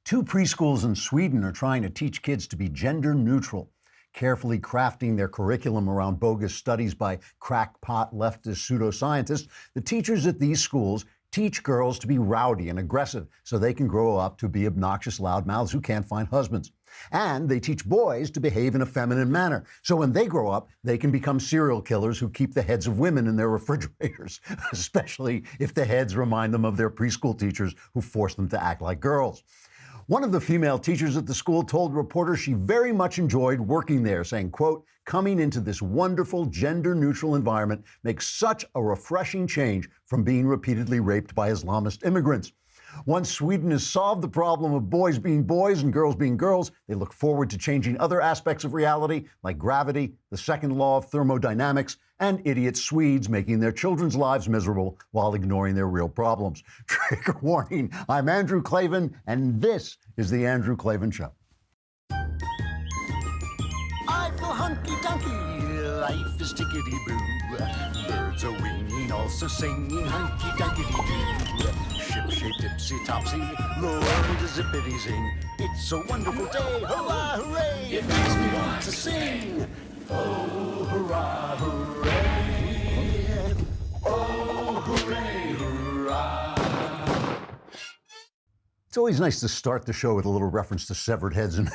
Two preschools in Sweden are trying to teach kids to be gender neutral, carefully crafting their curriculum around bogus studies by crackpot leftist pseudoscientists. The teachers at these schools teach girls to be rowdy and aggressive so they can grow up to be obnoxious loudmouths who can't find husbands. And they teach boys to behave in a feminine manner so when they grow up, they can become serial killers who keep the heads of women in their refrigerators, especially if the heads remind them of their preschool teachers who forced them to act like girls. One of the female teachers at the school told reporters she very much enjoyed working there, saying, quote, "Coming into this wonderful gender-neutral environment makes such a refreshing change from being repeatedly raped by Islamist immigrants." Once Sweden has solved the problem of boys being boys and girls being girls, they look forward to changing other aspects of reality, like gravity, the second law of thermodynamics, and idiot Swedes making their children's lives miserable while ignoring their real problems. Trigger warning, I'm Andrew Klavan, and this is The Andrew Klavan Show. I feel hunky-dunky, life is tickety-boo. Birds are winging, also singing hunky-dunky-doo. Ship-shaped, ipsy-topsy, the world is zippity-zing. It's a wonderful day, hurrah, hooray! It makes me want to sing. Oh, hurrah, hooray! Oh, hooray, hurrah! It's always nice to start the show with a little reference to severed heads and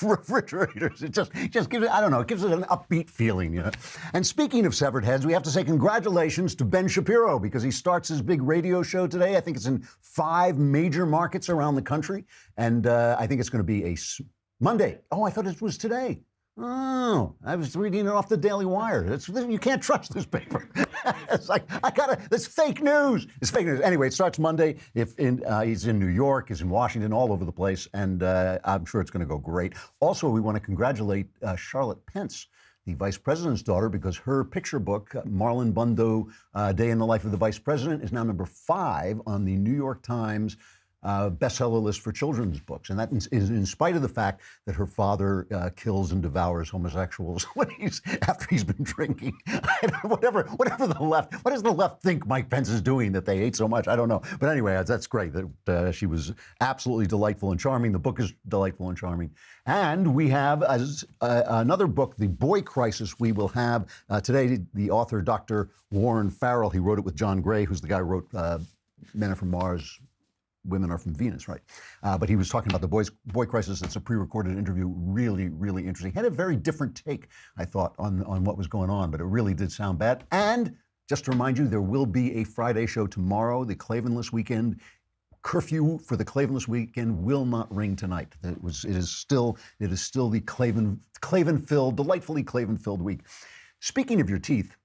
refrigerators. It just gives it, I don't know, it gives it an upbeat feeling, you know. And speaking of severed heads, we have to say congratulations to Ben Shapiro because he starts his big radio show today. I think it's in 5 major markets around the country. And I think it's going to be a Monday. Oh, I thought it was today. Oh, I was reading it off the Daily Wire. You can't trust this paper. It's like, it's fake news. It's fake news. Anyway, it starts Monday. He's in New York, he's in Washington, all over the place, and I'm sure it's going to go great. Also, we want to congratulate Charlotte Pence, the vice president's daughter, because her picture book, Marlon Bundo, Day in the Life of the Vice President, is now number 5 on the New York Times bestseller list for children's books. And that is in spite of the fact that her father kills and devours homosexuals after he's been drinking. Whatever the left, what does the left think Mike Pence is doing that they hate so much? I don't know. But anyway, that's great that she was absolutely delightful and charming. The book is delightful and charming. And we have another book, The Boy Crisis. We will have today the author, Dr. Warren Farrell. He wrote it with John Gray, who's the guy who wrote Men Are From Mars, Women Are From Venus, right? But he was talking about the boy crisis. It's a pre-recorded interview, really, really interesting. Had a very different take, I thought, on what was going on, but it really did sound bad. And just to remind you, there will be a Friday show tomorrow, the Klavanless Weekend. Curfew for the Klavanless Weekend will not ring tonight. It is still the Klavan-filled, delightfully Klavan-filled week. Speaking of your teeth,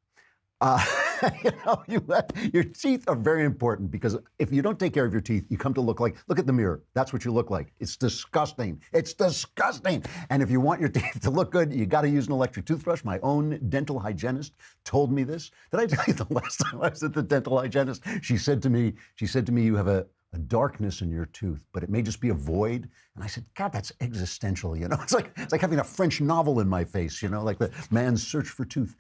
your teeth are very important because if you don't take care of your teeth, you come to look at the mirror. That's what you look like. It's disgusting. It's disgusting. And if you want your teeth to look good, you got to use an electric toothbrush. My own dental hygienist told me this. Did I tell you the last time I was at the dental hygienist? She said to me, you have a darkness in your tooth, but it may just be a void. And I said, God, that's existential, you know? It's like having a French novel in my face, you know, like the man's search for tooth.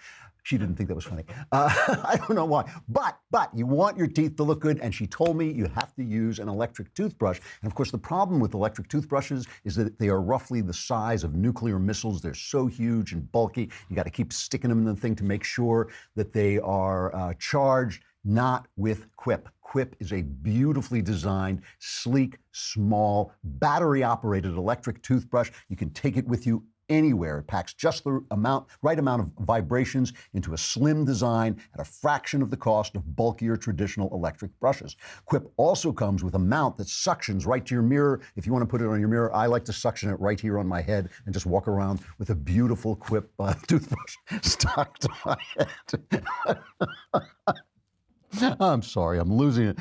She didn't think that was funny. I don't know why. But you want your teeth to look good, and she told me you have to use an electric toothbrush. And of course, the problem with electric toothbrushes is that they are roughly the size of nuclear missiles. They're so huge and bulky. You got to keep sticking them in the thing to make sure that they are charged. Not with Quip. Quip is a beautifully designed, sleek, small, battery-operated electric toothbrush. You can take it with you anywhere. It packs just the right amount of vibrations into a slim design at a fraction of the cost of bulkier traditional electric brushes. Quip also comes with a mount that suctions right to your mirror. If you want to put it on your mirror, I like to suction it right here on my head and just walk around with a beautiful Quip toothbrush stuck to my head. I'm sorry, I'm losing it.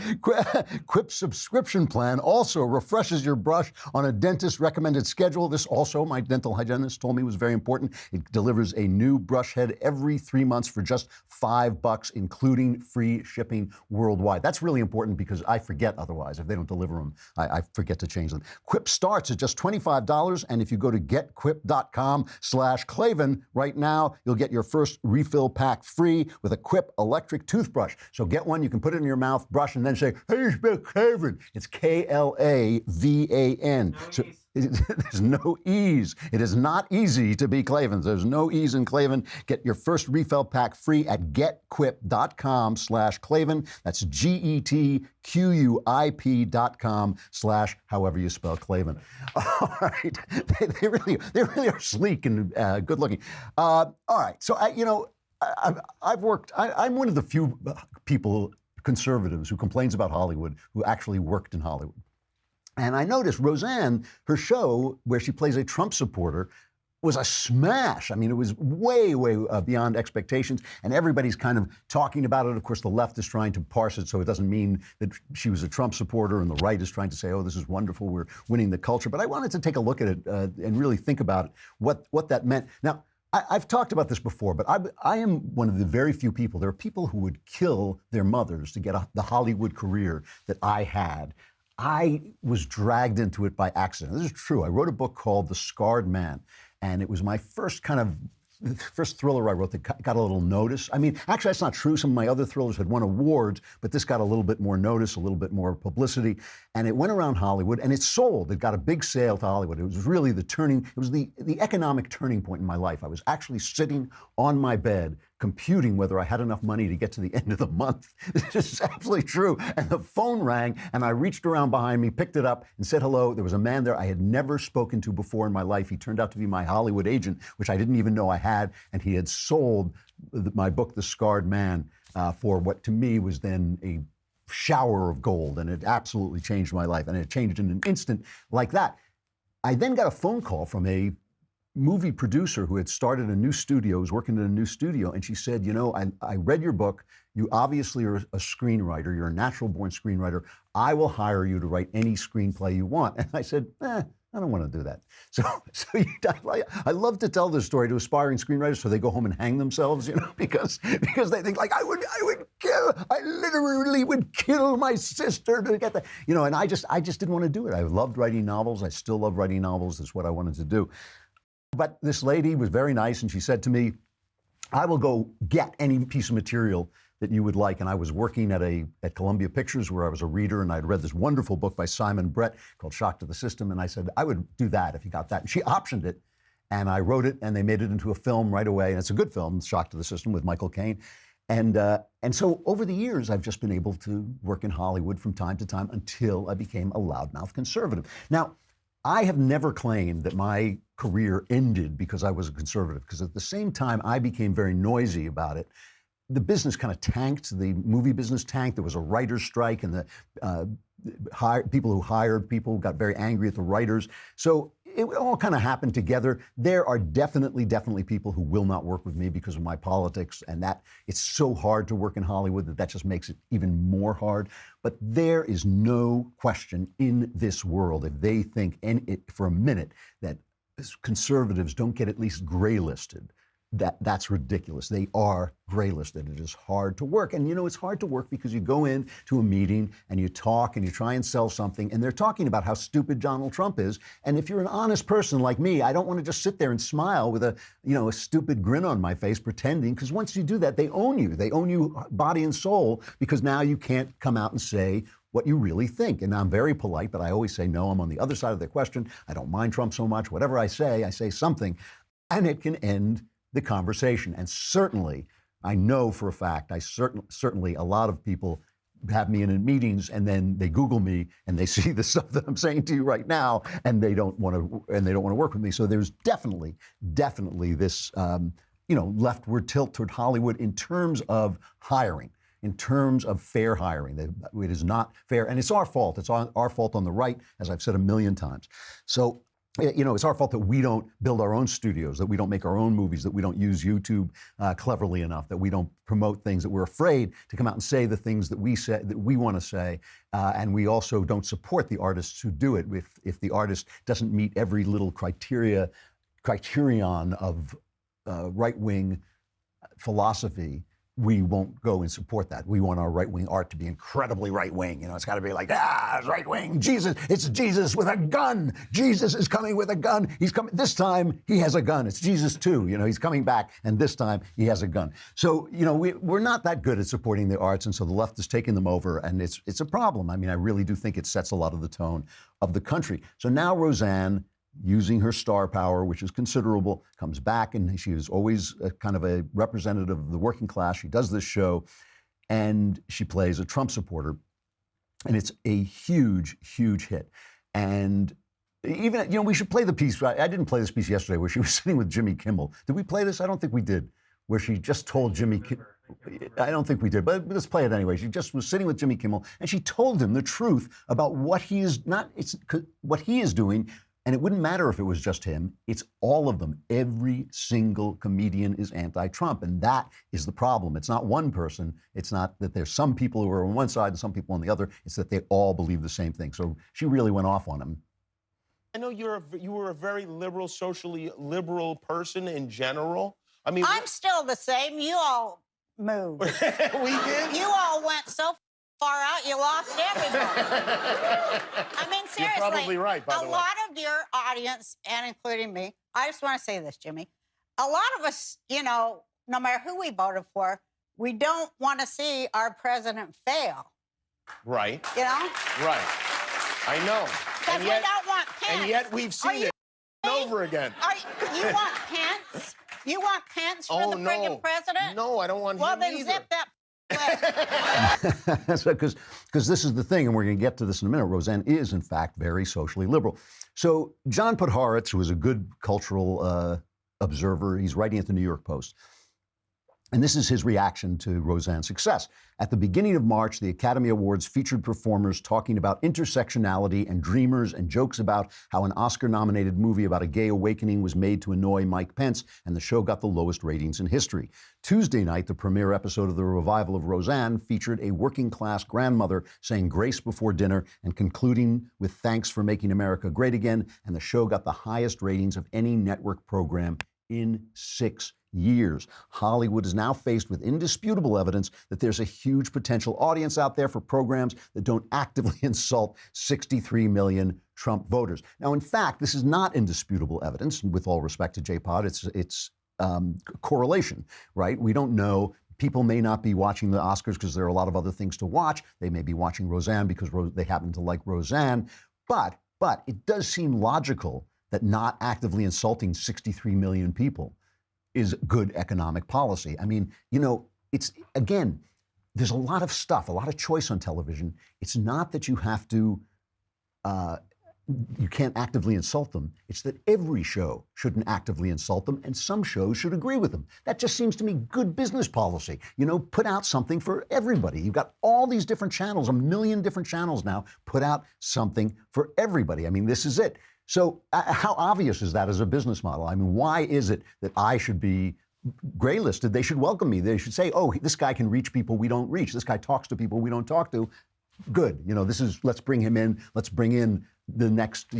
Quip's subscription plan also refreshes your brush on a dentist-recommended schedule. This also, my dental hygienist told me, was very important. It delivers a new brush head every 3 months for just $5, including free shipping worldwide. That's really important because I forget otherwise. If they don't deliver them, I forget to change them. Quip starts at just $25, and if you go to getquip.com/Klavan right now, you'll get your first refill pack free with a Quip electric toothbrush. So get get one, you can put it in your mouth, brush, and then say, hey, spell Klavan. It's Klavan. So there's no ease. It is not easy to be Klavan. There's no ease in Klavan. Get your first refill pack free at getquip.com/Klavan. That's GETQUIP.com/however you spell Klavan. All right. They really are sleek and good looking. All right. So, I'm one of the few people, conservatives, who complains about Hollywood, who actually worked in Hollywood. And I noticed Roseanne, her show where she plays a Trump supporter, was a smash. I mean, it was way, way beyond expectations, and everybody's kind of talking about it. Of course, the left is trying to parse it so it doesn't mean that she was a Trump supporter, and the right is trying to say, oh, this is wonderful, we're winning the culture. But I wanted to take a look at it and really think about it, what that meant. Now, I've talked about this before, but I am one of the very few people. There are people who would kill their mothers to get the Hollywood career that I had. I was dragged into it by accident. This is true. I wrote a book called The Scarred Man, and it was my first thriller I wrote that got a little notice. I mean, actually, that's not true. Some of my other thrillers had won awards, but this got a little bit more notice, a little bit more publicity, and it went around Hollywood, and it sold. It got a big sale to Hollywood. It was really the economic turning point in my life. I was actually sitting on my bed computing whether I had enough money to get to the end of the month. This is absolutely true. And the phone rang, and I reached around behind me, picked it up, and said hello. There was a man there I had never spoken to before in my life. He turned out to be my Hollywood agent, which I didn't even know I had, and he had sold my book, The Scarred Man, for what to me was then a shower of gold, and it absolutely changed my life, and it changed in an instant like that. I then got a phone call from a movie producer who had started a new studio, was working in a new studio, and she said, I read your book. You obviously are a screenwriter. You're a natural-born screenwriter. I will hire you to write any screenplay you want. And I said, I don't want to do that. So I love to tell this story to aspiring screenwriters so they go home and hang themselves, because they think I literally would kill my sister to get that, and I just didn't want to do it. I loved writing novels. I still love writing novels. It's what I wanted to do. But this lady was very nice, and she said to me, I will go get any piece of material that you would like. And I was working at Columbia Pictures, where I was a reader, and I'd read this wonderful book by Simon Brett called Shock to the System. And I said, I would do that if you got that. And she optioned it, and I wrote it, and they made it into a film right away. And it's a good film, Shock to the System, with Michael Caine. And so over the years, I've just been able to work in Hollywood from time to time until I became a loudmouth conservative. Now, I have never claimed that my career ended because I was a conservative, because at the same time I became very noisy about it. The business kind of tanked, the movie business tanked. There was a writer's strike, and the people who hired people got very angry at the writers. So it all kind of happened together. There are definitely people who will not work with me because of my politics, and that it's so hard to work in Hollywood that just makes it even more hard. But there is no question in this world, if they think for a minute that conservatives don't get at least gray listed, that's ridiculous. They are gray listed. It is hard to work. And it's hard to work because you go in to a meeting and you talk and you try and sell something, and they're talking about how stupid Donald Trump is. And if you're an honest person like me, I don't want to just sit there and smile with a stupid grin on my face pretending, because once you do that, they own you. They own you body and soul, because now you can't come out and say what you really think. And I'm very polite, but I always say, no, I'm on the other side of the question. I don't mind Trump so much. Whatever I say something, and it can end the conversation. And certainly, I know for a fact, certainly a lot of people have me in meetings, and then they Google me and they see the stuff that I'm saying to you right now, and they don't want to work with me. So there's definitely this leftward tilt toward Hollywood in terms of hiring, in terms of fair hiring. It is not fair, and it's our fault. It's our fault on the right, as I've said a million times. So it's our fault that we don't build our own studios, that we don't make our own movies, that we don't use YouTube cleverly enough, that we don't promote things, that we're afraid to come out and say the things that we want to say, and we also don't support the artists who do it. If the artist doesn't meet every little criterion of right-wing philosophy, we won't go and support that. We want our right-wing art to be incredibly right-wing. You know, it's got to be like, it's right-wing. Jesus, it's Jesus with a gun. Jesus is coming with a gun. He's coming. This time, he has a gun. It's Jesus too. You know, he's coming back, and this time, he has a gun. So, you know, we're not that good at supporting the arts, and so the left is taking them over, and it's a problem. I mean, I really do think it sets a lot of the tone of the country. So now Roseanne, using her star power, which is considerable, comes back, and she is always kind of a representative of the working class. She does this show, and she plays a Trump supporter, and it's a huge, huge hit. And even, you know, we should play the piece. I didn't play this piece yesterday where she was sitting with Jimmy Kimmel. Did we play this? I don't think we did. Where she just told Jimmy Kimmel. I don't think we did, but let's play it anyway. She just was sitting with Jimmy Kimmel, and she told him the truth about what he is what he is doing. And it wouldn't matter if it was just him. It's all of them. Every single comedian is anti-Trump. And that is the problem. It's not one person. It's not that there's some people who are on one side and some people on the other. It's that they all believe the same thing. So she really went off on him. I know you were a very liberal, socially liberal person in general. I mean, I'm still the same. You all moved. We did? You all went so far out, you lost everybody. I mean, seriously. You're probably right, by the way. A lot of your audience, and including me, I just want to say this, Jimmy. A lot of us, you know, no matter who we voted for, we don't want to see our president fail. Right. You know? Right. I know. Because we don't want Pence. And yet we've seen it over again. You want Pence? You want Pence for the friggin' president? No, I don't want him either. Well, then zip that. Because this is the thing, and we're going to get to this in a minute. Roseanne is, in fact, very socially liberal. So John Podhoretz, who is a good cultural observer, he's writing at the New York Post. And this is his reaction to Roseanne's success. At the beginning of March, the Academy Awards featured performers talking about intersectionality and dreamers and jokes about how an Oscar-nominated movie about a gay awakening was made to annoy Mike Pence, and the show got the lowest ratings in history. Tuesday night, the premiere episode of the revival of Roseanne featured a working-class grandmother saying grace before dinner and concluding with thanks for making America great again, and the show got the highest ratings of any network program in 6 years. Hollywood is now faced with indisputable evidence that there's a huge potential audience out there for programs that don't actively insult 63 million Trump voters. Now, in fact, this is not indisputable evidence. With all respect to J-Pod, it's correlation, right? We don't know. People may not be watching the Oscars because there are a lot of other things to watch. They may be watching Roseanne because they happen to like Roseanne. But it does seem logical that not actively insulting 63 million people is good economic policy. I mean, you know, it's, again, there's a lot of stuff, a lot of choice on television. It's not that you have to, you can't actively insult them. It's that every show shouldn't actively insult them, and some shows should agree with them. That just seems to me good business policy. You know, put out something for everybody. You've got all these different channels, 1 million different channels now. Put out something for everybody. I mean, this is it. So how obvious is that as a business model? I mean, why is it that I should be gray listed? They should welcome me. They should say, oh, this guy can reach people we don't reach. This guy talks to people we don't talk to. Good. You know, let's bring him in. Let's bring in the next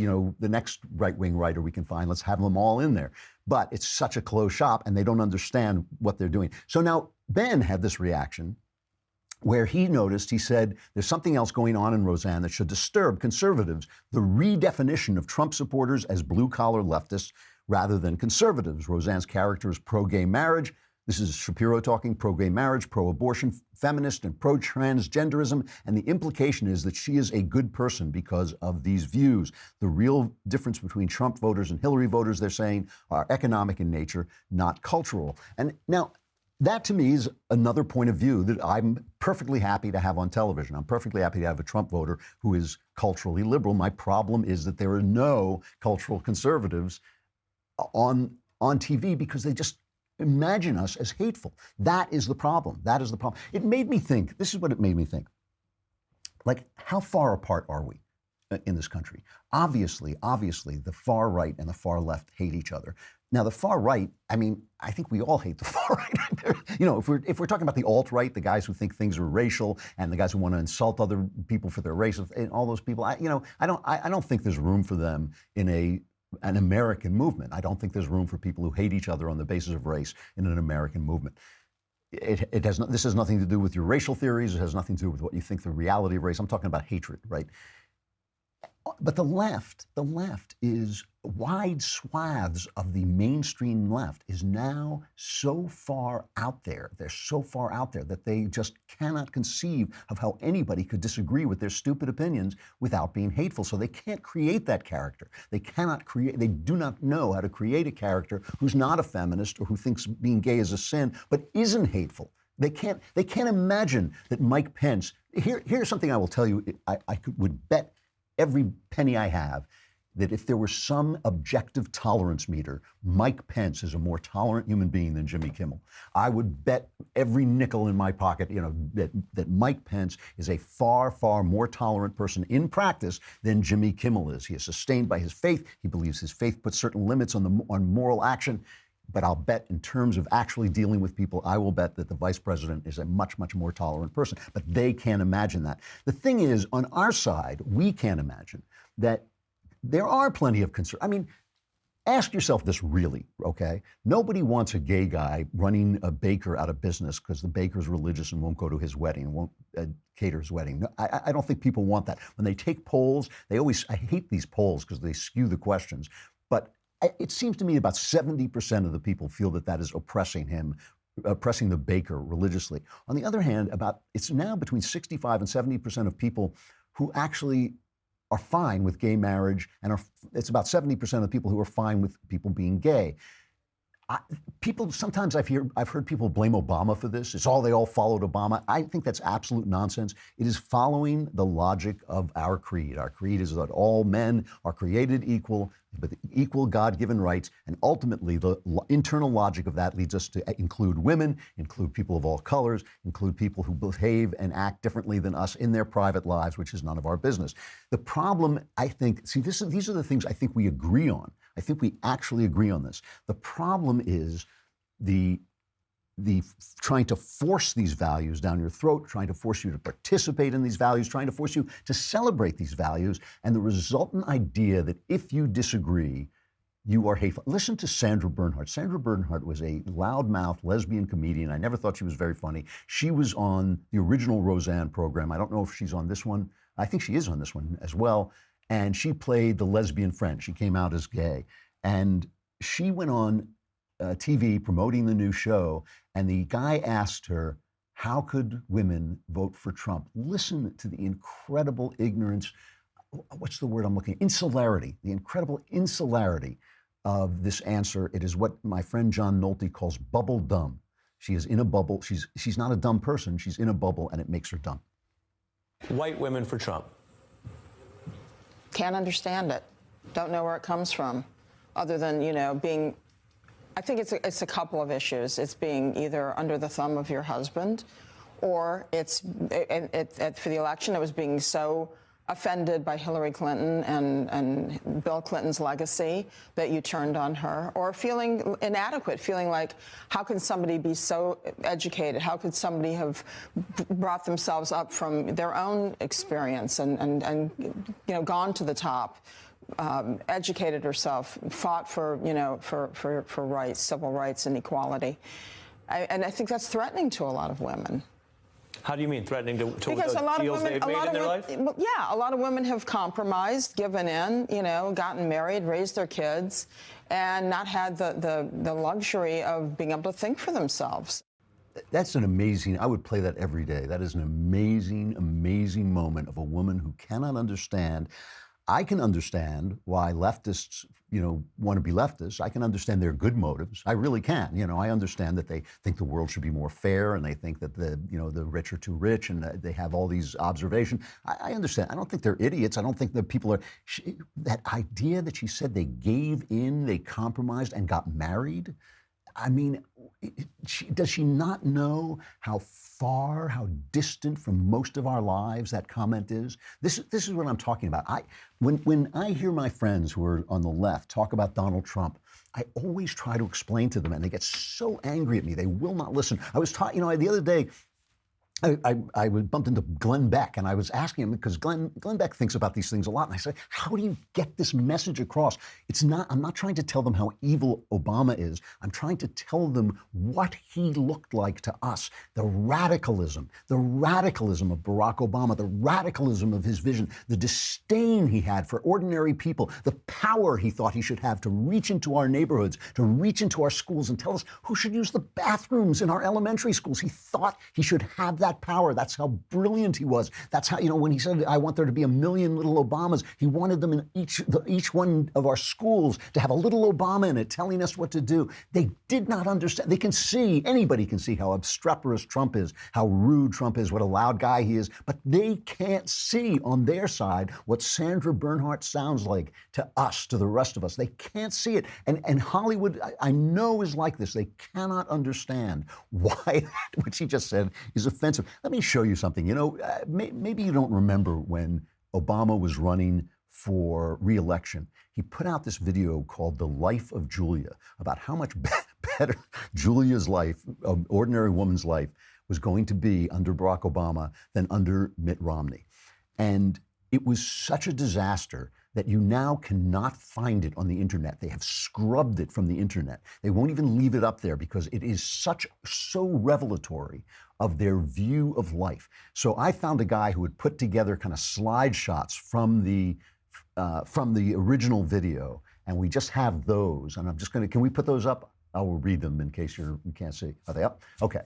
right-wing writer we can find. Let's have them all in there. But it's such a closed shop, and they don't understand what they're doing. So now Ben had this reaction where he noticed, he said, there's something else going on in Roseanne that should disturb conservatives, the redefinition of Trump supporters as blue-collar leftists rather than conservatives. Roseanne's character is pro-gay marriage. This is Shapiro talking, pro-gay marriage, pro-abortion, feminist, and pro-transgenderism. And the implication is that she is a good person because of these views. The real difference between Trump voters and Hillary voters, they're saying, are economic in nature, not cultural. And now, that, to me, is another point of view that I'm perfectly happy to have on television. I'm perfectly happy to have a Trump voter who is culturally liberal. My problem is that there are no cultural conservatives on TV because they just imagine us as hateful. That is the problem. That is the problem. It made me think, this is what it made me think. Like, how far apart are we in this country? Obviously, the far right and the far left hate each other. Now, the far right, I mean, I think we all hate the far right. You know, if we're talking about the alt-right, the guys who think things are racial and the guys who want to insult other people for their race, and all those people, I don't think there's room for them in an American movement. I don't think there's room for people who hate each other on the basis of race in an American movement. this has nothing to do with your racial theories. It has nothing to do with what you think the reality of race. I'm talking about hatred, right? But the left is wide swaths of the mainstream left is now so far out there. They're so far out there that they just cannot conceive of how anybody could disagree with their stupid opinions without being hateful. So they can't create that character. They do not know how to create a character who's not a feminist or who thinks being gay is a sin, but isn't hateful. They can't imagine that Mike Pence, here's something I will tell you, would bet every penny I have that if there were some objective tolerance meter, Mike Pence is a more tolerant human being than Jimmy Kimmel. I would bet every nickel in my pocket, that Mike Pence is a far, far more tolerant person in practice than Jimmy Kimmel is. He is sustained by his faith. He believes his faith puts certain limits on moral action. But I'll bet in terms of actually dealing with people, I will bet that the vice president is a much, much more tolerant person. But they can't imagine that. The thing is, on our side, we can't imagine that there are plenty of concerns. I mean, ask yourself this really, okay? Nobody wants a gay guy running a baker out of business because the baker's religious and won't go to his wedding, and won't cater his wedding. No, I don't think people want that. When they take polls, I hate these polls because they skew the questions. But it seems to me about 70% of the people feel that is oppressing the baker religiously. On the other hand, it's now between 65 and 70% of people who actually are fine with gay marriage, and it's about 70% of the people who are fine with people being gay. Sometimes I've heard people blame Obama for this. They all followed Obama. I think that's absolute nonsense. It is following the logic of our creed. Our creed is that all men are created equal, with equal God-given rights, and ultimately the internal logic of that leads us to include women, include people of all colors, include people who behave and act differently than us in their private lives, which is none of our business. The problem, I think, these are the things I think we agree on. I think we actually agree on this. The problem is the trying to force these values down your throat, trying to force you to participate in these values, trying to force you to celebrate these values, and the resultant idea that if you disagree, you are hateful. Listen to Sandra Bernhard. Sandra Bernhard was a loudmouth lesbian comedian. I never thought she was very funny. She was on the original Roseanne program. I don't know if she's on this one. I think she is on this one as well. And she played the lesbian friend. She came out as gay. And she went on TV promoting the new show, and the guy asked her, how could women vote for Trump? Listen to the incredible ignorance, what's the word I'm looking at? Insularity, the incredible insularity of this answer. It is what my friend John Nolte calls bubble dumb. She is in a bubble. She's not a dumb person. She's in a bubble, and it makes her dumb. White women for Trump. Can't understand it. Don't know where it comes from, other than, being, I think it's a couple of issues. It's being either under the thumb of your husband, or for the election, it was being so offended by Hillary Clinton and Bill Clinton's legacy that you turned on her, or feeling inadequate, feeling like, how can somebody be so educated? How could somebody have brought themselves up from their own experience and gone to the top, educated herself, fought for rights, civil rights and equality? And I think that's threatening to a lot of women. How do you mean threatening to because the deals they've made in their life? Yeah, a lot of women have compromised, given in, gotten married, raised their kids, and not had the luxury of being able to think for themselves. That's an amazing, I would play that every day. That is an amazing, amazing moment of a woman who cannot understand. I can understand why leftists, want to be leftists. I can understand their good motives. I really can. I understand that they think the world should be more fair, and they think that the rich are too rich, and they have all these observations. I understand. I don't think they're idiots. I don't think that people are. That idea that she said they gave in, they compromised, and got married. I mean, does she not know how far, how distant from most of our lives that comment is? This is what I'm talking about. When I hear my friends who are on the left talk about Donald Trump, I always try to explain to them, and they get so angry at me. They will not listen. I was taught, the other day, I bumped into Glenn Beck, and I was asking him, because Glenn Beck thinks about these things a lot, and I said, how do you get this message across? I'm not trying to tell them how evil Obama is. I'm trying to tell them what he looked like to us. The radicalism of Barack Obama, the radicalism of his vision, the disdain he had for ordinary people, the power he thought he should have to reach into our neighborhoods, to reach into our schools and tell us who should use the bathrooms in our elementary schools. He thought he should have that power. That's how brilliant he was. That's how, when he said, I want there to be 1 million little Obamas, he wanted them in each one of our schools to have a little Obama in it telling us what to do. They did not understand. They can see, anybody can see how obstreperous Trump is, how rude Trump is, what a loud guy he is, but they can't see on their side what Sandra Bernhard sounds like to us, to the rest of us. They can't see it. And Hollywood, I know, is like this. They cannot understand why what she just said is offensive. Let me show you something. Maybe you don't remember when Obama was running for re-election. He put out this video called The Life of Julia, about how much better Julia's life, an ordinary woman's life, was going to be under Barack Obama than under Mitt Romney. And it was such a disaster that you now cannot find it on the internet. They have scrubbed it from the internet. They won't even leave it up there because it is so revelatory of their view of life. So I found a guy who had put together kind of slide shots from the original video, and we just have those. And I'm just going to, can we put those up? I will read them in case you can't see. Are they up? Okay.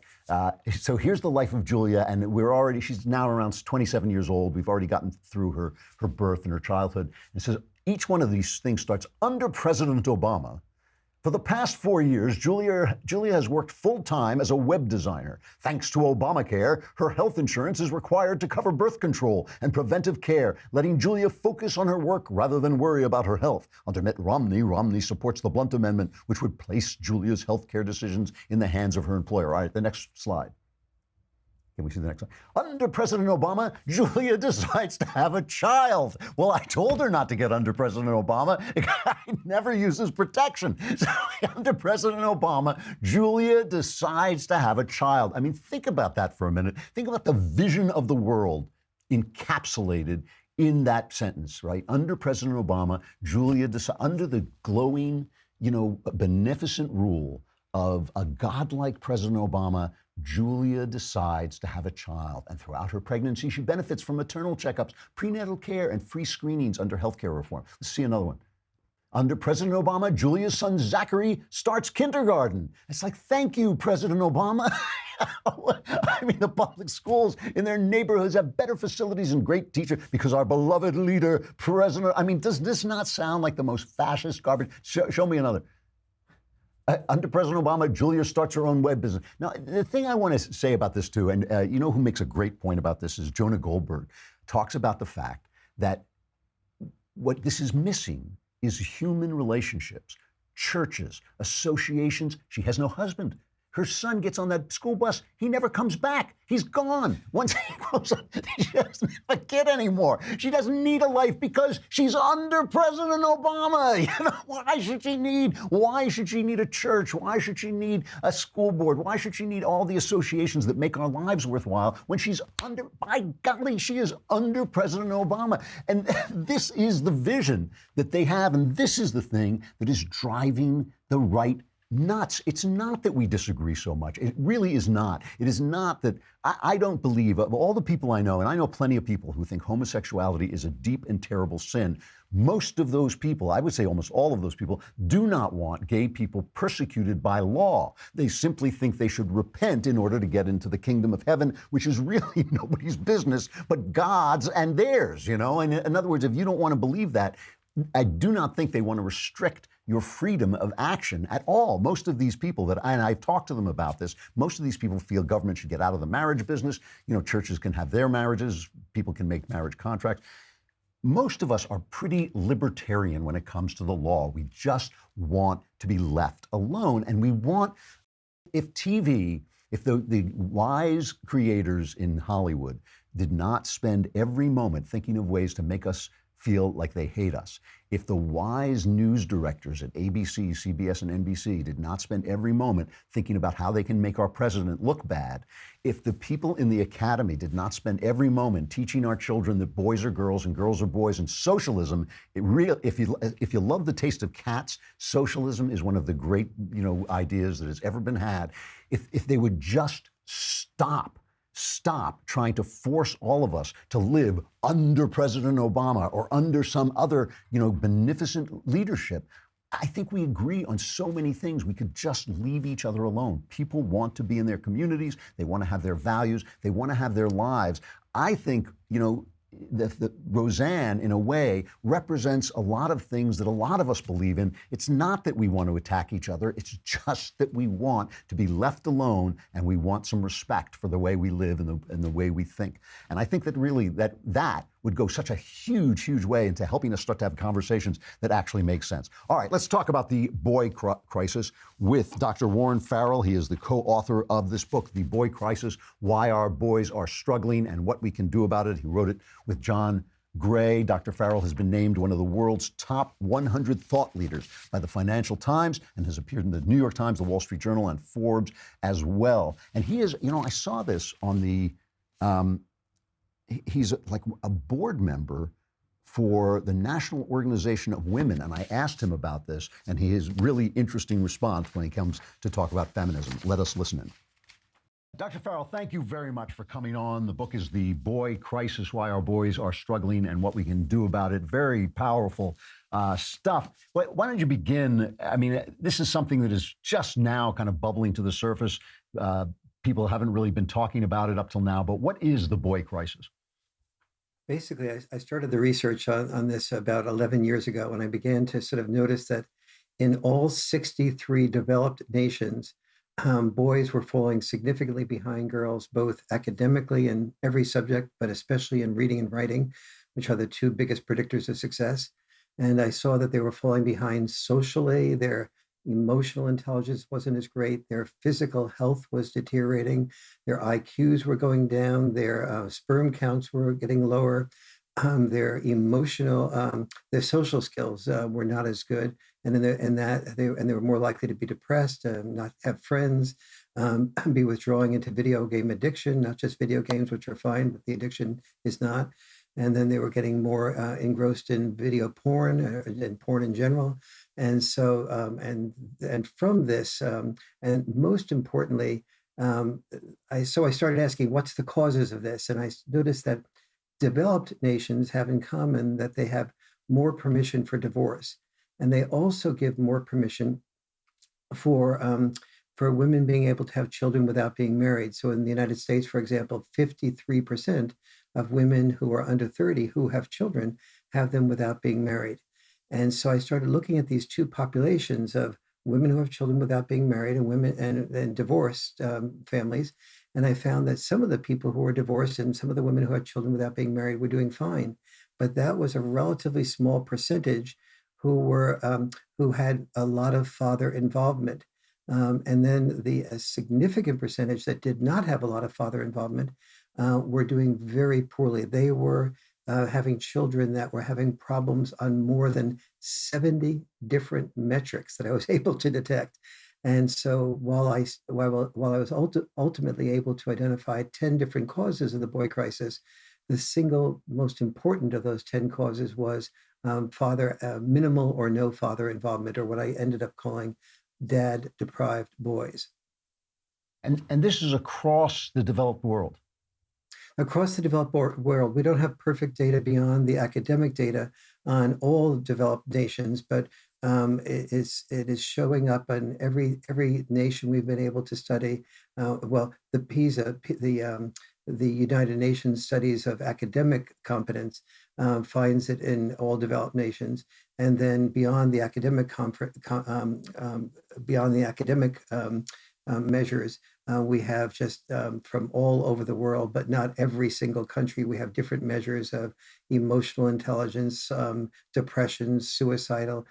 So here's the life of Julia, and she's now around 27 years old. We've already gotten through her birth and her childhood. It says, each one of these things starts under President Obama. For the past 4 years, Julia has worked full-time as a web designer. Thanks to Obamacare, her health insurance is required to cover birth control and preventive care, letting Julia focus on her work rather than worry about her health. Under Mitt Romney, Romney supports the Blunt Amendment, which would place Julia's health care decisions in the hands of her employer. All right, the next slide. Can we see the next one? Under President Obama, Julia decides to have a child. Well, I told her not to get under President Obama. The guy never uses protection. So under President Obama, Julia decides to have a child. I mean, think about that for a minute. Think about the vision of the world encapsulated in that sentence, right? Under President Obama, Julia decides, under the glowing, beneficent rule of a godlike President Obama, Julia decides to have a child, and throughout her pregnancy, she benefits from maternal checkups, prenatal care, and free screenings under healthcare reform. Let's see another one. Under President Obama, Julia's son Zachary starts kindergarten. It's like, thank you, President Obama. I mean, the public schools in their neighborhoods have better facilities and great teachers because our beloved leader, President. I mean, does this not sound like the most fascist garbage? Show me another. Under President Obama, Julia starts her own web business. Now, the thing I want to say about this, too, and you know who makes a great point about this is Jonah Goldberg, talks about the fact that what this is missing is human relationships, churches, associations. She has no husband. Her son gets on that school bus. He never comes back. He's gone. Once he grows up, she doesn't have a kid anymore. She doesn't need a life because she's under President Obama. Why should she need a church? Why should she need a school board? Why should she need all the associations that make our lives worthwhile when she's by golly, she is under President Obama. And this is the vision that they have. And this is the thing that is driving the right nuts. It's not that we disagree so much. It really is not. It is not that I don't believe, of all the people I know, and I know plenty of people who think homosexuality is a deep and terrible sin, most of those people, I would say almost all of those people, do not want gay people persecuted by law. They simply think they should repent in order to get into the kingdom of heaven, which is really nobody's business but God's and theirs, And in other words, if you don't want to believe that, I do not think they want to restrict your freedom of action at all. Most of these people and I've talked to them about this, most of these people feel government should get out of the marriage business. Churches can have their marriages. People can make marriage contracts. Most of us are pretty libertarian when it comes to the law. We just want to be left alone. And we want, if the wise creators in Hollywood did not spend every moment thinking of ways to make us feel like they hate us. If the wise news directors at ABC, CBS, and NBC did not spend every moment thinking about how they can make our president look bad, if the people in the academy did not spend every moment teaching our children that boys are girls and girls are boys and socialism, if you love the taste of cats, socialism is one of the great ideas that has ever been had. If they would just stop trying to force all of us to live under President Obama or under some other, beneficent leadership. I think we agree on so many things. We could just leave each other alone. People want to be in their communities. They want to have their values. They want to have their lives. I think, that Roseanne, in a way, represents a lot of things that a lot of us believe in. It's not that we want to attack each other. It's just that we want to be left alone, and we want some respect for the way we live and the way we think. And I think that really that would go such a huge, huge way into helping us start to have conversations that actually make sense. All right, let's talk about the boy crisis with Dr. Warren Farrell. He is the co-author of this book, The Boy Crisis, Why Our Boys Are Struggling and What We Can Do About It. He wrote it with John Gray. Dr. Farrell has been named one of the world's top 100 thought leaders by the Financial Times and has appeared in the New York Times, the Wall Street Journal, and Forbes as well. And he is, I saw this on the, he's like a board member for the National Organization of Women, and I asked him about this, and he has really interesting response when he comes to talk about feminism. Let us listen in. Dr. Farrell, thank you very much for coming on. The book is The Boy Crisis, Why Our Boys Are Struggling and What We Can Do About It. Very powerful stuff. Why don't you begin? I mean, this is something that is just now kind of bubbling to the surface. People haven't really been talking about it up till now, but what is the boy crisis? Basically, I started the research on this about 11 years ago when I began to sort of notice that in all 63 developed nations, boys were falling significantly behind girls, both academically in every subject, but especially in reading and writing, which are the two biggest predictors of success. And I saw that they were falling behind socially. Their emotional intelligence wasn't as great. Their physical health was deteriorating. Their IQs were going down. Their sperm counts were getting lower. Their emotional, their social skills were not as good, and they were more likely to be depressed, not have friends, be withdrawing into video game addiction, not just video games, which are fine, but the addiction is not. And then they were getting more engrossed in video porn and porn in general. And so, and from this, and most importantly, I started asking, what's the causes of this? And I noticed that developed nations have in common that they have more permission for divorce, and they also give more permission for women being able to have children without being married. So in the United States, for example, 53% of women who are under 30 who have children have them without being married. And so I started looking at these two populations of women who have children without being married and women and divorced families. And I found that some of the people who were divorced and some of the women who had children without being married were doing fine. But that was a relatively small percentage who had a lot of father involvement. And then a significant percentage that did not have a lot of father involvement were doing very poorly. They were having children that were having problems on more than 70 different metrics that I was able to detect. And so while I was ultimately able to identify 10 different causes of the boy crisis, the single most important of those 10 causes was minimal or no father involvement, or what I ended up calling dad-deprived boys. And this is across the developed world. Across the developed world, we don't have perfect data beyond the academic data on all developed nations, but it is showing up in every nation we've been able to study. The PISA, the United Nations Studies of Academic Competence, finds it in all developed nations, and then beyond the academic measures, we have just from all over the world, but not every single country. We have different measures of emotional intelligence, depression, suicidal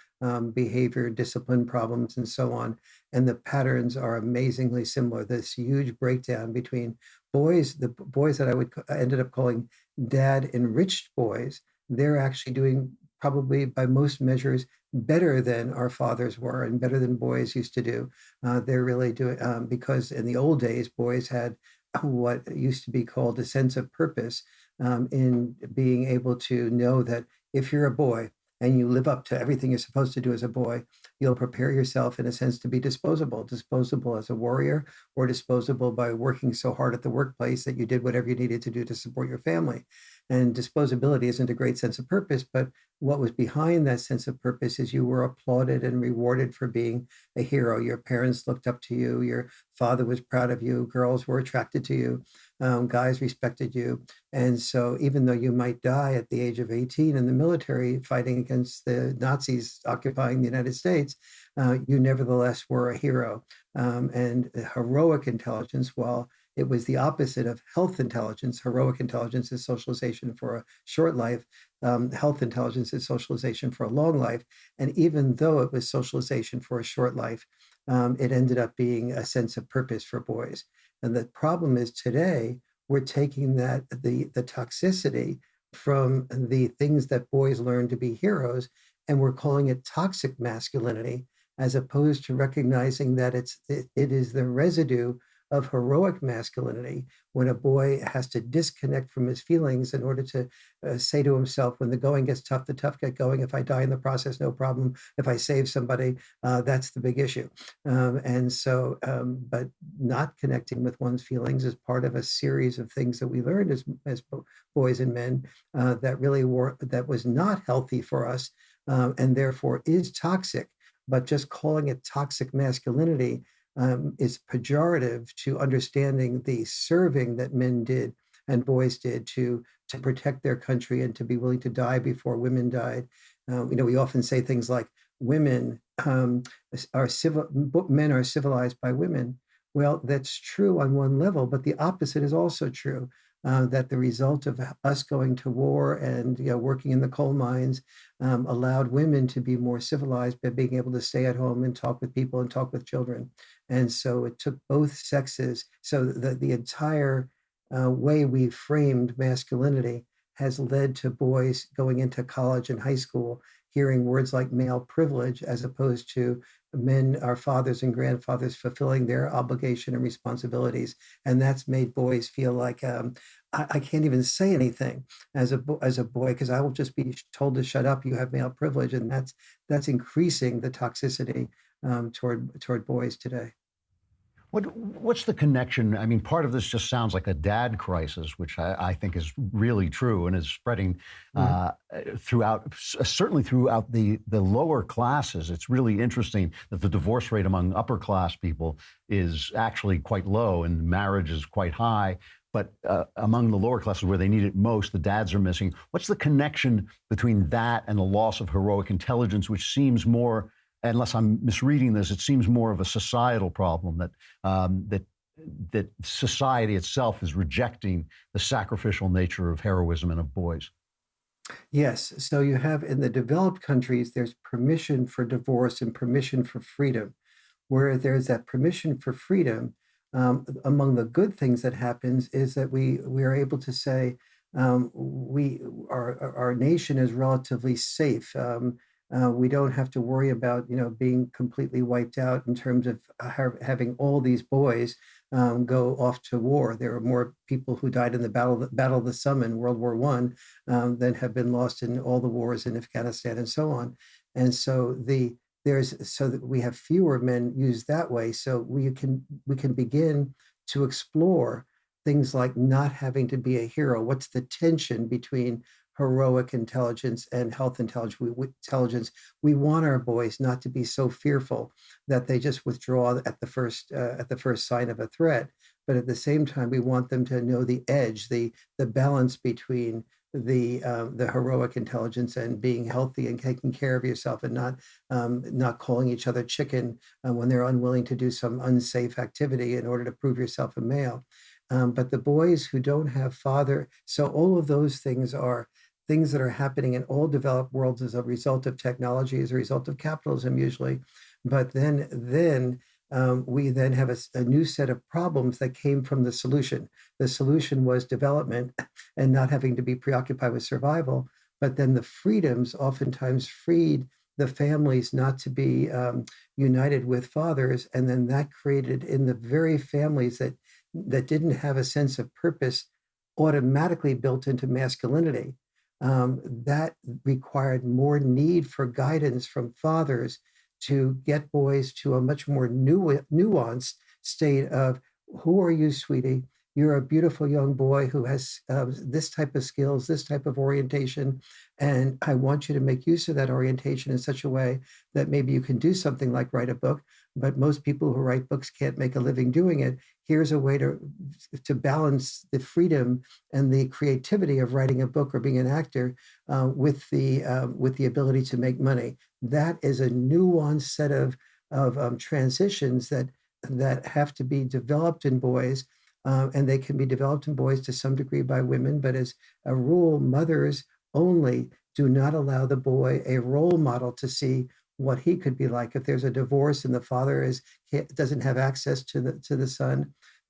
behavior, discipline problems, and so on. And the patterns are amazingly similar. This huge breakdown between boys, the boys that I ended up calling dad-enriched boys, they're actually doing probably by most measures better than our fathers were and better than boys used to do. They're really doing, because in the old days, boys had what used to be called a sense of purpose, in being able to know that if you're a boy and you live up to everything you're supposed to do as a boy, you'll prepare yourself in a sense to be disposable as a warrior, or disposable by working so hard at the workplace that you did whatever you needed to do to support your family. And disposability isn't a great sense of purpose, but what was behind that sense of purpose is you were applauded and rewarded for being a hero. Your parents looked up to you. Your father was proud of you. Girls were attracted to you. Guys respected you. And so even though you might die at the age of 18 in the military fighting against the Nazis occupying the United States, you nevertheless were a hero. And heroic intelligence, while it was the opposite of health intelligence. Heroic intelligence is socialization for a short life. Health intelligence is socialization for a long life. And even though it was socialization for a short life, it ended up being a sense of purpose for boys. And the problem is today, we're taking the toxicity from the things that boys learn to be heroes, and we're calling it toxic masculinity, as opposed to recognizing that it is the residue of heroic masculinity, when a boy has to disconnect from his feelings in order to say to himself, when the going gets tough, the tough get going. If I die in the process, no problem. If I save somebody, that's the big issue. But not connecting with one's feelings is part of a series of things that we learned as boys and men that was not healthy for us, and therefore is toxic. But just calling it toxic masculinity is pejorative to understanding the serving that men did and boys did to protect their country and to be willing to die before women died. We often say things like women are civil, men are civilized by women. Well, that's true on one level, but the opposite is also true. That the result of us going to war and working in the coal mines allowed women to be more civilized by being able to stay at home and talk with people and talk with children. And so it took both sexes. So the entire way we framed masculinity has led to boys going into college and high school hearing words like male privilege, as opposed to men, our fathers and grandfathers, fulfilling their obligation and responsibilities. And that's made boys feel like I can't even say anything as a boy, because I will just be told to shut up. You have male privilege, and that's increasing the toxicity toward boys today. What's the connection? I mean, part of this just sounds like a dad crisis, which I think is really true and is spreading certainly throughout the lower classes. It's really interesting that the divorce rate among upper class people is actually quite low and marriage is quite high. But among the lower classes where they need it most, the dads are missing. What's the connection between that and the loss of heroic intelligence, which seems more, unless I'm misreading this, it seems more of a societal problem that society itself is rejecting the sacrificial nature of heroism and of boys? Yes. So you have in the developed countries, there's permission for divorce and permission for freedom. Where there's that permission for freedom, among the good things that happens is that we are able to say our nation is relatively safe. We don't have to worry about being completely wiped out in terms of having all these boys go off to war. There are more people who died in the Battle of the Somme in World War I than have been lost in all the wars in Afghanistan and so on. And so so that we have fewer men used that way. So we can begin to explore things like not having to be a hero. What's the tension between heroic intelligence and health intelligence? We want our boys not to be so fearful that they just withdraw at the first sign of a threat. But at the same time, we want them to know the edge, the balance between the heroic intelligence and being healthy and taking care of yourself, and not calling each other chicken when they're unwilling to do some unsafe activity in order to prove yourself a male. But the boys who don't have father, so all of those things are things that are happening in all developed worlds as a result of technology, as a result of capitalism usually. But then we then have a new set of problems that came from the solution. The solution was development and not having to be preoccupied with survival. but then the freedoms oftentimes freed the families not to be united with fathers, and then that created in the very families that didn't have a sense of purpose automatically built into masculinity. That required more need for guidance from fathers to get boys to a much more nuanced state of, who are you, sweetie? You're a beautiful young boy who has this type of skills, this type of orientation, and I want you to make use of that orientation in such a way that maybe you can do something like write a book, but most people who write books can't make a living doing it. Here's a way to balance the freedom and the creativity of writing a book or being an actor with the ability to make money. That is a nuanced set of transitions that have to be developed in boys. And they can be developed in boys to some degree by women, but as a rule, mothers only do not allow the boy a role model to see what he could be like. If there's a divorce and the father doesn't have access to the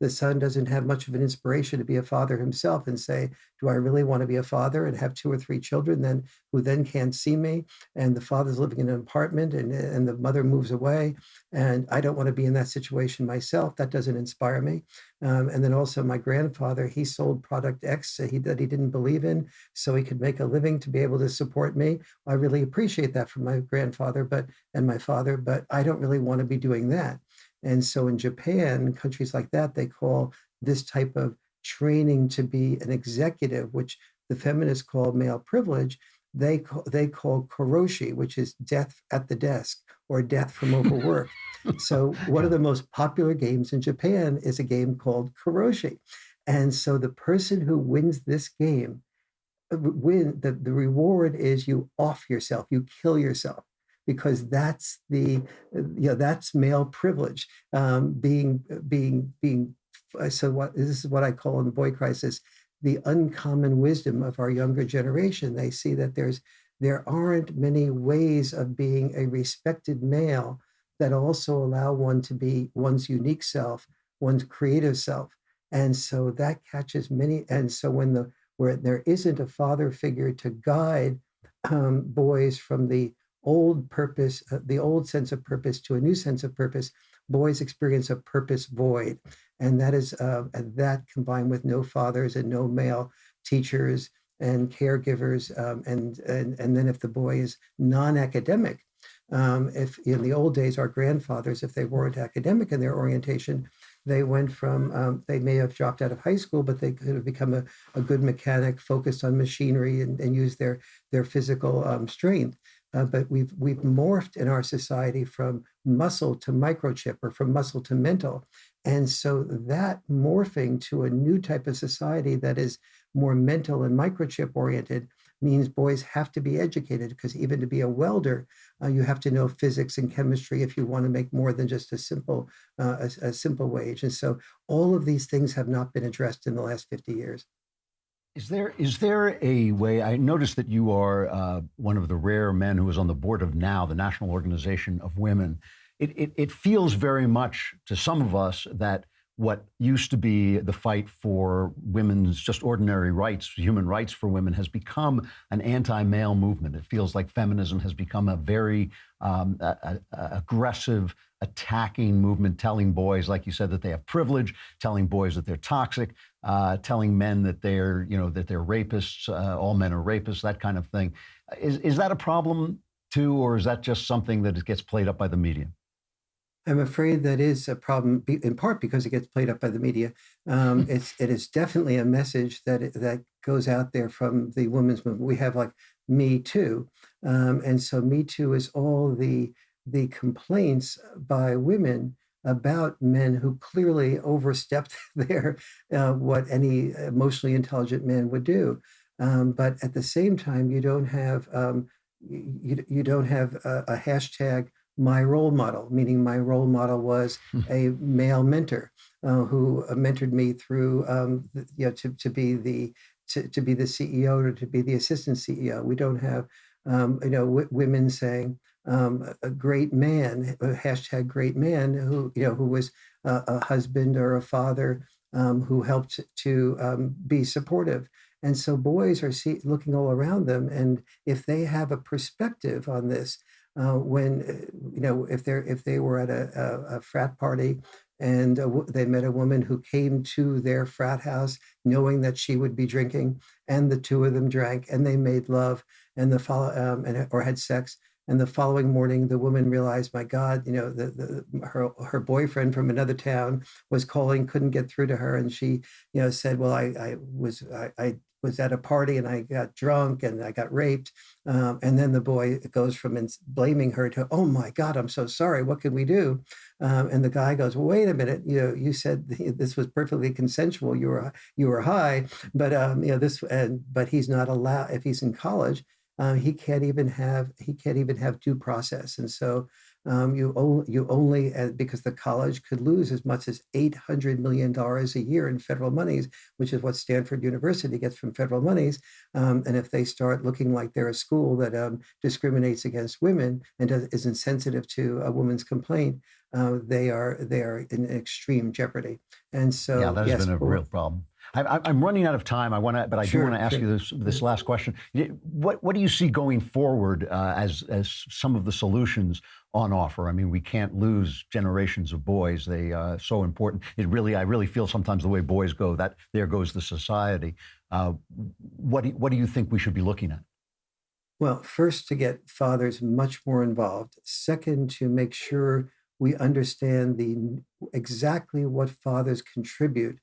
son doesn't have much of an inspiration to be a father himself and say, do I really want to be a father and have 2 or 3 children who then can't see me? And the father's living in an apartment and the mother moves away. And I don't want to be in that situation myself. That doesn't inspire me. And then also my grandfather, he sold product X that he didn't believe in so he could make a living to be able to support me. I really appreciate that from my grandfather and my father, but I don't really want to be doing that. And so in Japan, countries like that, they call this type of training to be an executive, which the feminists call male privilege, they call karoshi, which is death at the desk or death from overwork. So one of the most popular games in Japan is a game called karoshi. And so the person who wins this game, the reward is you off yourself, you kill yourself. Because that's that's male privilege. So this is what I call in the boy crisis, the uncommon wisdom of our younger generation. They see that there aren't many ways of being a respected male that also allow one to be one's unique self, one's creative self. And so that catches many. And so where there isn't a father figure to guide boys from the old purpose, the old sense of purpose to a new sense of purpose, boys experience a purpose void. And that is that combined with no fathers and no male teachers and caregivers. And then if the boy is non-academic, if in the old days, our grandfathers, if they weren't academic in their orientation, they went from, they may have dropped out of high school, but they could have become a good mechanic, focused on machinery and used their physical strength. But we've morphed in our society from muscle to microchip or from muscle to mental. And so that morphing to a new type of society that is more mental and microchip oriented means boys have to be educated, because even to be a welder, you have to know physics and chemistry if you want to make more than just a simple wage. And so all of these things have not been addressed in the last 50 years. Is there a way? I noticed that you are one of the rare men who is on the board of NOW, the National Organization of Women. It feels very much to some of us that what used to be the fight for women's just ordinary rights, human rights for women, has become an anti-male movement. It feels like feminism has become a very aggressive, attacking movement, telling boys, like you said, that they have privilege, telling boys that they're toxic, telling men that they're rapists, all men are rapists, that kind of thing. Is that a problem too, or is that just something that gets played up by the media? I'm afraid that is a problem, in part because it gets played up by the media. It is definitely a message that goes out there from the women's movement. We have like Me Too, and so Me Too is all the complaints by women about men who clearly overstepped their what any emotionally intelligent man would do. But at the same time, you don't have a hashtag my role model, meaning my role model was a male mentor who mentored me through, to be the CEO or to be the assistant CEO. We don't have, women saying a great man, hashtag great man, who was a husband or a father who helped to be supportive. And so boys are looking all around them, and if they have a perspective on this, if they were at a frat party and they met a woman who came to their frat house knowing that she would be drinking, and the two of them drank and they made love and or had sex. And the following morning, the woman realized, my God, her boyfriend from another town was calling, couldn't get through to her, and she, said, well, I was at a party and I got drunk and I got raped. And then the boy goes from blaming her to, oh my God, I'm so sorry. What can we do? And the guy goes, well, wait a minute. You said this was perfectly consensual. You were high, but but he's not allowed. If he's in college, he can't even have due process. And so you only because the college could lose as much as $800 million a year in federal monies, which is what Stanford University gets from federal monies. And if they start looking like they're a school that discriminates against women and isn't sensitive to a woman's complaint, they are in extreme jeopardy. And so yeah, that has been a real problem. I'm running out of time. I do want to ask you this last question. What do you see going forward as some of the solutions on offer? I mean, we can't lose generations of boys. They are so important. I really feel sometimes the way boys go, that there goes the society. What do you think we should be looking at? Well, first, to get fathers much more involved. Second, to make sure we understand exactly what fathers contribute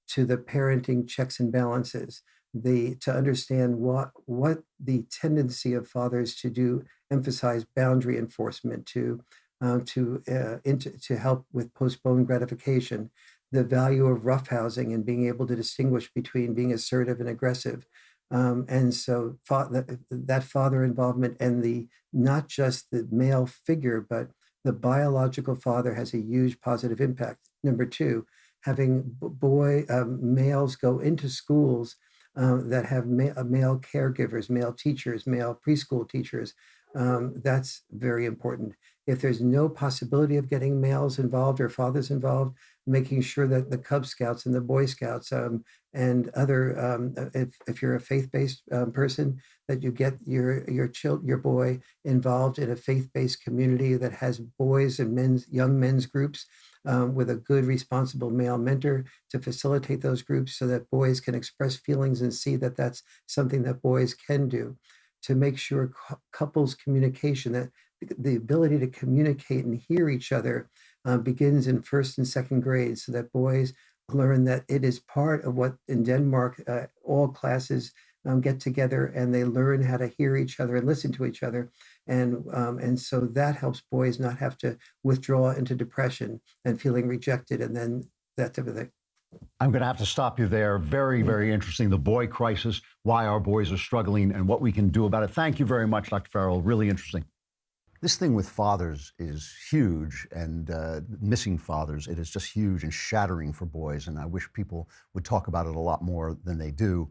to the parenting checks and balances, to understand what the tendency of fathers to do, emphasize boundary enforcement, to help with postponed gratification, the value of roughhousing and being able to distinguish between being assertive and aggressive. And so that father involvement and not just the male figure, but the biological father has a huge positive impact. Number two, having males go into schools that have male caregivers, male teachers, male preschool teachers. That's very important. If there's no possibility of getting males involved or fathers involved, making sure that the Cub Scouts and the Boy Scouts and other, if you're a faith-based person, that you get your boy involved in a faith-based community that has boys and young men's groups with a good, responsible male mentor to facilitate those groups so that boys can express feelings and see that that's something that boys can do. To make sure couples communication, that the ability to communicate and hear each other begins in first and second grade, so that boys learn that it is part of what in Denmark, all classes get together and they learn how to hear each other and listen to each other. And so that helps boys not have to withdraw into depression and feeling rejected and then that type of thing. I'm going to have to stop you there. Very, very interesting. The boy crisis, why our boys are struggling and what we can do about it. Thank you very much, Dr. Farrell. Really interesting. This thing with fathers is huge, and missing fathers, it is just huge and shattering for boys. And I wish people would talk about it a lot more than they do.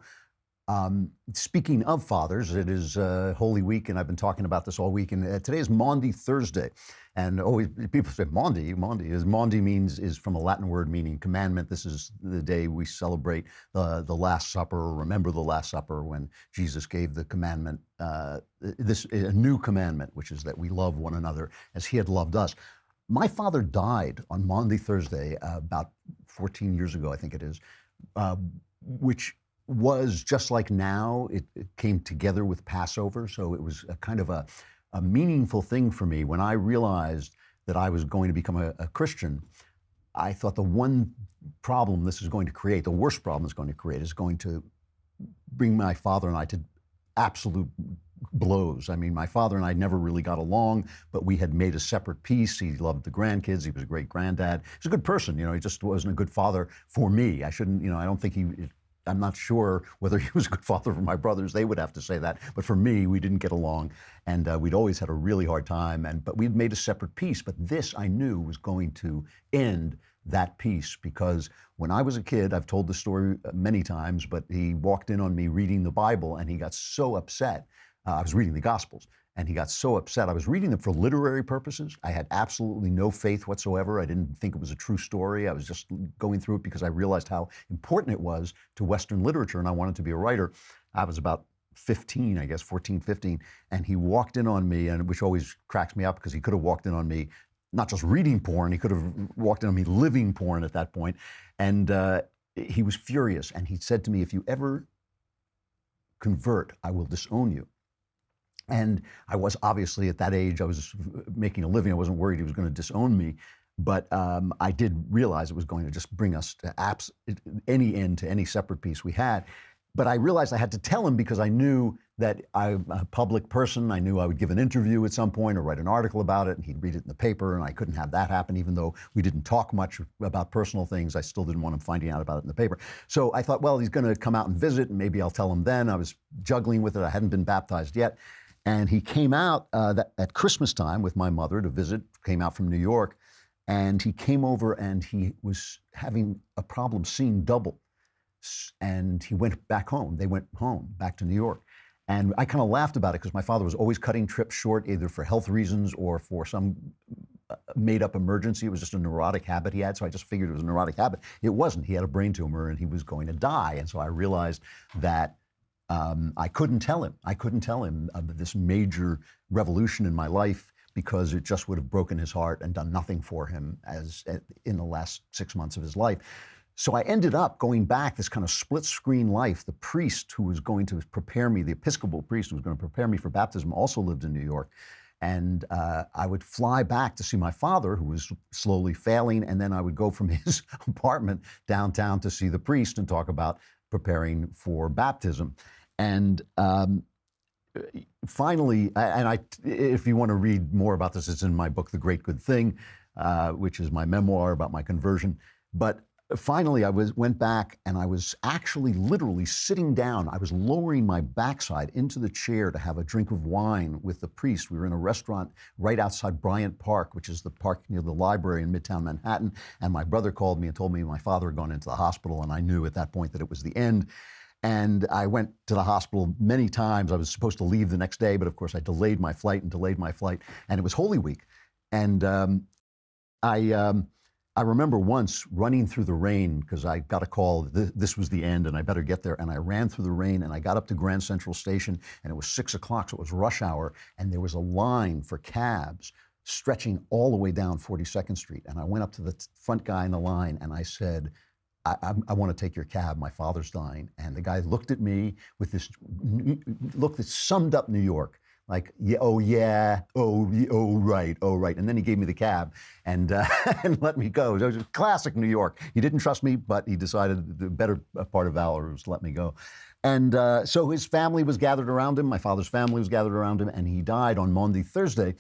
Speaking of fathers, it is Holy Week, and I've been talking about this all week. And today is Maundy Thursday, and always people say Maundy. Maundy is from a Latin word meaning commandment. This is the day we celebrate the Last Supper, or remember the Last Supper when Jesus gave the commandment. A new commandment, which is that we love one another as He had loved us. My father died on Maundy Thursday about 14 years ago, I think it is, which was just like now. It came together with Passover, so it was a kind of a meaningful thing for me. When I realized that I was going to become a Christian, I thought the one problem this is going to create, the worst problem it's going to create, is going to bring my father and I to absolute blows. I mean, my father and I never really got along, but we had made a separate peace. He loved the grandkids. He was a great granddad. He was a good person. He just wasn't a good father for me. I don't think I'm not sure whether he was a good father for my brothers. They would have to say that. But for me, we didn't get along, and we'd always had a really hard time. But we'd made a separate peace. But this, I knew, was going to end that peace, because when I was a kid, I've told the story many times, but he walked in on me reading the Bible, and he got so upset. I was reading the Gospels, And he got so upset. I was reading them for literary purposes. I had absolutely no faith whatsoever. I didn't think it was a true story. I was just going through it because I realized how important it was to Western literature, and I wanted to be a writer. I was about 15, I guess, 14, 15, and he walked in on me, and which always cracks me up because he could have walked in on me not just reading porn, he could have walked in on me living porn at that point. And he was furious, and he said to me, if you ever convert, I will disown you. And I was obviously at that age, I was making a living. I wasn't worried he was going to disown me. But I did realize it was going to just bring us to any end to any separate piece we had. But I realized I had to tell him because I knew that I'm a public person. I knew I would give an interview at some point or write an article about it, and he'd read it in the paper, and I couldn't have that happen. Even though we didn't talk much about personal things, I still didn't want him finding out about it in the paper. So I thought, well, he's going to come out and visit, and maybe I'll tell him then. I was juggling with it. I hadn't been baptized yet. And he came out at Christmas time with my mother to visit, came out from New York, and he came over and he was having a problem seeing double. And he went back home. They went home, back to New York. And I kind of laughed about it because my father was always cutting trips short, either for health reasons or for some made-up emergency. It was just a neurotic habit he had, so I just figured it was a neurotic habit. It wasn't. He had a brain tumor and he was going to die. And so I realized that I couldn't tell him. I couldn't tell him of this major revolution in my life because it just would have broken his heart and done nothing for him in the last 6 months of his life. So I ended up going back this kind of split screen life. The priest who was going to prepare me, the Episcopal priest who was going to prepare me for baptism, also lived in New York. And I would fly back to see my father, who was slowly failing, and then I would go from his apartment downtown to see the priest and talk about preparing for baptism. And finally, if you want to read more about this, it's in my book, The Great Good Thing, which is my memoir about my conversion. But finally, I went back and I was actually literally sitting down. I was lowering my backside into the chair to have a drink of wine with the priest. We were in a restaurant right outside Bryant Park, which is the park near the library in Midtown Manhattan. And my brother called me and told me my father had gone into the hospital. And I knew at that point that it was the end. And I went to the hospital many times. I was supposed to leave the next day, but of course I delayed my flight. And it was Holy Week. And I remember once running through the rain because I got a call, this was the end and I better get there. And I ran through the rain and I got up to Grand Central Station and it was 6 o'clock, so it was rush hour. And there was a line for cabs stretching all the way down 42nd Street. And I went up to the front guy in the line and I said, I want to take your cab. My father's dying. And the guy looked at me with this look that summed up New York. Like, yeah, oh, right. And then he gave me the cab and let me go. It was classic New York. He didn't trust me, but he decided the better part of valor was to let me go. And so his family was gathered around him. My father's family was gathered around him, and he died on Maundy Thursday.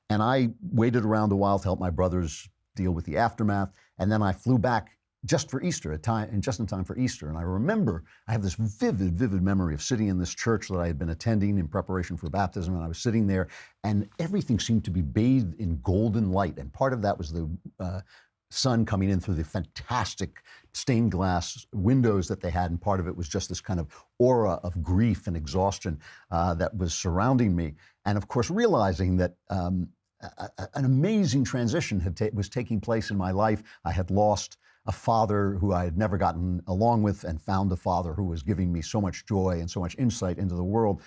And I waited around a while to help my brothers deal with the aftermath. And then I flew back just for Easter, just in time for Easter. And I remember, I have this vivid memory of sitting in this church that I had been attending in preparation for baptism, and I was sitting there, and everything seemed to be bathed in golden light. And part of that was the sun coming in through the fantastic stained glass windows that they had, and part of it was just this kind of aura of grief and exhaustion that was surrounding me. And of course, realizing that an amazing transition was taking place in my life. I had lost a father who I had never gotten along with and found a father who was giving me so much joy and so much insight into the world.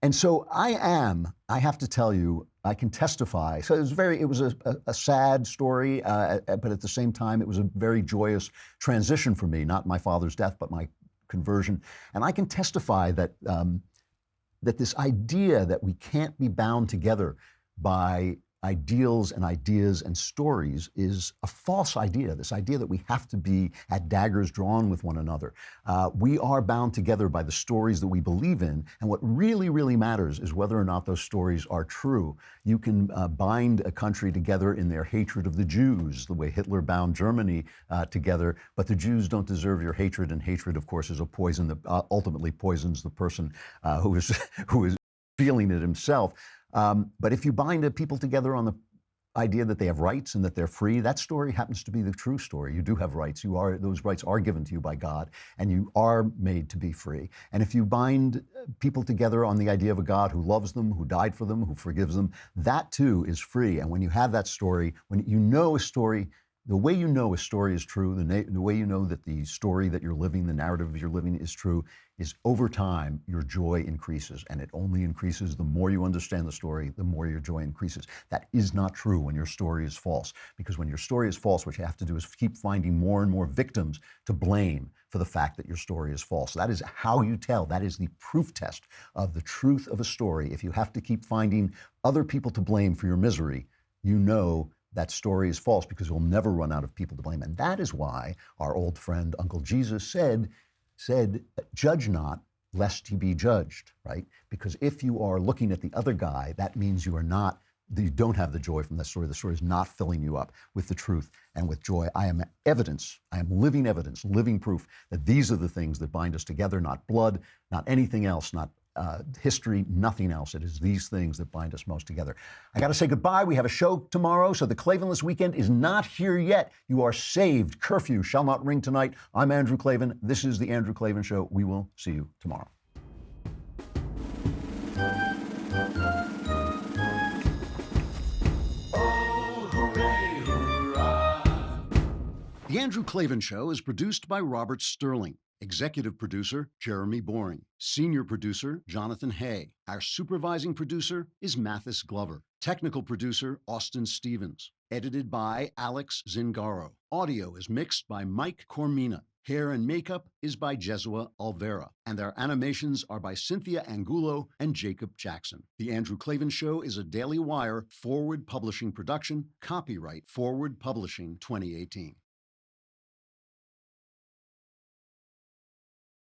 And so I have to tell you, I can testify. So it was a sad story, but at the same time, it was a very joyous transition for me, not my father's death, but my conversion. And I can testify that, that this idea that we can't be bound together by ideals and ideas and stories is a false idea. This idea that we have to be at daggers drawn with one another. We are bound together by the stories that we believe in, and what really matters is whether or not those stories are true. You can bind a country together in their hatred of the Jews, the way Hitler bound Germany together, but the Jews don't deserve your hatred, and hatred, of course, is a poison that ultimately poisons the person who is feeling it himself. But if you bind people together on the idea that they have rights and that they're free, that story happens to be the true story. You do have rights. Those rights are given to you by God, and you are made to be free. And if you bind people together on the idea of a God who loves them, who died for them, who forgives them, that too is free. And when you have that story, when you know a story, the way you know a story is true, the way you know that the story that you're living, the narrative you're living is true, is over time, your joy increases. And it only increases the more you understand the story, the more your joy increases. That is not true when your story is false. Because when your story is false, what you have to do is keep finding more and more victims to blame for the fact that your story is false. That is how you tell. That is the proof test of the truth of a story. If you have to keep finding other people to blame for your misery, you know that story is false, because you'll never run out of people to blame. And that is why our old friend Uncle Jesus said, judge not, lest you be judged, right? Because if you are looking at the other guy, that means you don't have the joy from that story. The story is not filling you up with the truth and with joy. I am living evidence, living proof that these are the things that bind us together, not blood, not anything else, not history, nothing else. It is these things that bind us most together. I got to say goodbye. We have a show tomorrow, so the Klavanless weekend is not here yet. You are saved. Curfew shall not ring tonight. I'm Andrew Klavan. This is The Andrew Klavan Show. We will see you tomorrow. The Andrew Klavan Show is produced by Robert Sterling. Executive producer, Jeremy Boring. Senior producer, Jonathan Hay. Our supervising producer is Mathis Glover. Technical producer, Austin Stevens. Edited by Alex Zingaro. Audio is mixed by Mike Cormina. Hair and makeup is by Jesua Alvera. And our animations are by Cynthia Angulo and Jacob Jackson. The Andrew Klavan Show is a Daily Wire Forward Publishing production. Copyright Forward Publishing 2018.